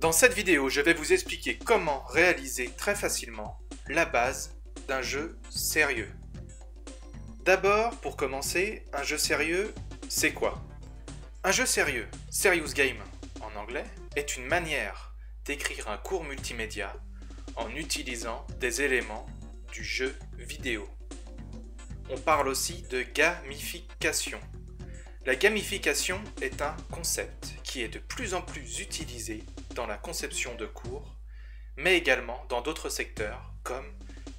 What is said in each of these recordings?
Dans cette vidéo, je vais vous expliquer comment réaliser très facilement la base d'un jeu sérieux. D'abord, pour commencer, un jeu sérieux, c'est quoi? Un jeu sérieux, serious game en anglais, est une manière d'écrire un cours multimédia en utilisant des éléments du jeu vidéo. On parle aussi de gamification. La gamification est un concept qui est de plus en plus utilisé dans la conception de cours, mais également dans d'autres secteurs comme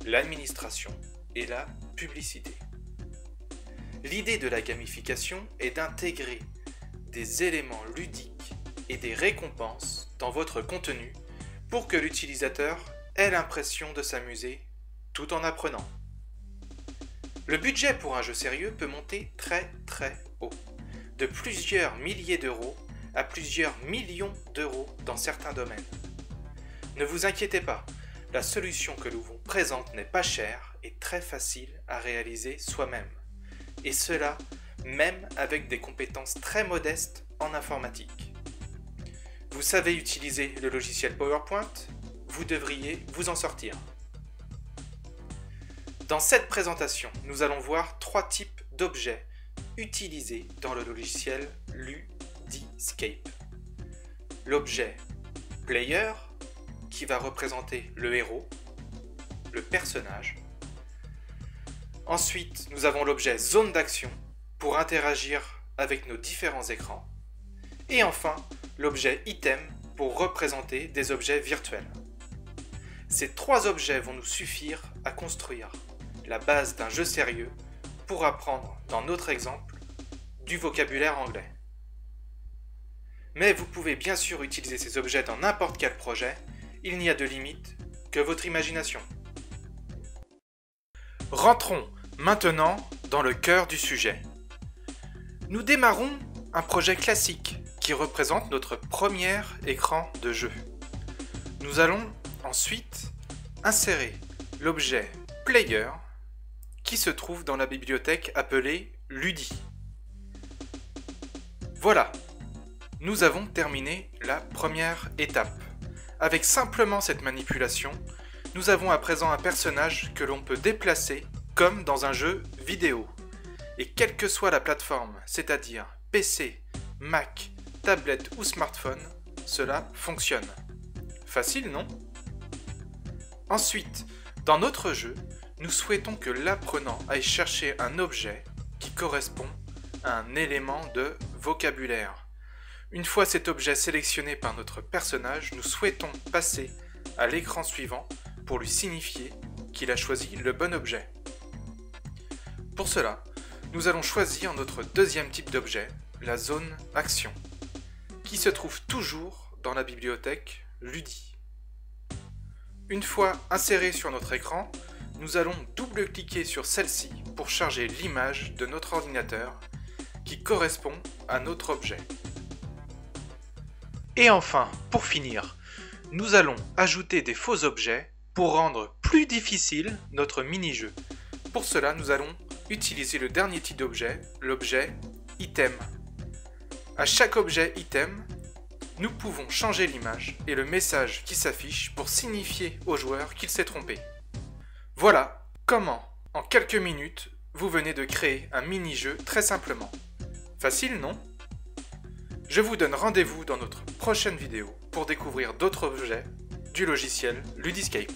l'administration et la publicité. L'idée de la gamification est d'intégrer des éléments ludiques et des récompenses dans votre contenu pour que l'utilisateur ait l'impression de s'amuser tout en apprenant. Le budget pour un jeu sérieux peut monter très haut, de plusieurs milliers d'euros à plusieurs millions d'euros dans certains domaines. Ne vous inquiétez pas, la solution que l'on vous présente n'est pas chère et très facile à réaliser soi-même. Et cela même avec des compétences très modestes en informatique. Vous savez utiliser le logiciel PowerPoint? Vous devriez vous en sortir. Dans cette présentation, nous allons voir trois types d'objets utilisés dans le logiciel Ludiscape. L'objet Player, qui va représenter le héros, le personnage. Ensuite, nous avons l'objet Zone d'action, pour interagir avec nos différents écrans. Et enfin, l'objet Item, pour représenter des objets virtuels. Ces trois objets vont nous suffire à construire la base d'un jeu sérieux pour apprendre, dans notre exemple, du vocabulaire anglais. Mais vous pouvez bien sûr utiliser ces objets dans n'importe quel projet, il n'y a de limite que votre imagination. Rentrons maintenant dans le cœur du sujet. Nous démarrons un projet classique qui représente notre premier écran de jeu. Nous allons ensuite insérer l'objet Player qui se trouve dans la bibliothèque appelée Ludi. Voilà, nous avons terminé la première étape. Avec simplement cette manipulation, nous avons à présent un personnage que l'on peut déplacer comme dans un jeu vidéo. Et quelle que soit la plateforme, c'est-à-dire PC, Mac, tablette ou smartphone, cela fonctionne. Facile, non? Ensuite, dans notre jeu, nous souhaitons que l'apprenant aille chercher un objet qui correspond à un élément de vocabulaire. Une fois cet objet sélectionné par notre personnage, nous souhaitons passer à l'écran suivant pour lui signifier qu'il a choisi le bon objet. Pour cela, nous allons choisir notre deuxième type d'objet, la zone action, qui se trouve toujours dans la bibliothèque Ludi. Une fois insérée sur notre écran, nous allons double-cliquer sur celle-ci pour charger l'image de notre ordinateur qui correspond à notre objet. Et enfin, pour finir, nous allons ajouter des faux objets pour rendre plus difficile notre mini-jeu. Pour cela, nous allons utiliser le dernier type d'objet, l'objet Item. À chaque objet Item, nous pouvons changer l'image et le message qui s'affiche pour signifier au joueur qu'il s'est trompé. Voilà comment, en quelques minutes, vous venez de créer un mini-jeu très simplement. Facile, non? Je vous donne rendez-vous dans notre prochaine vidéo pour découvrir d'autres objets du logiciel Ludiscape.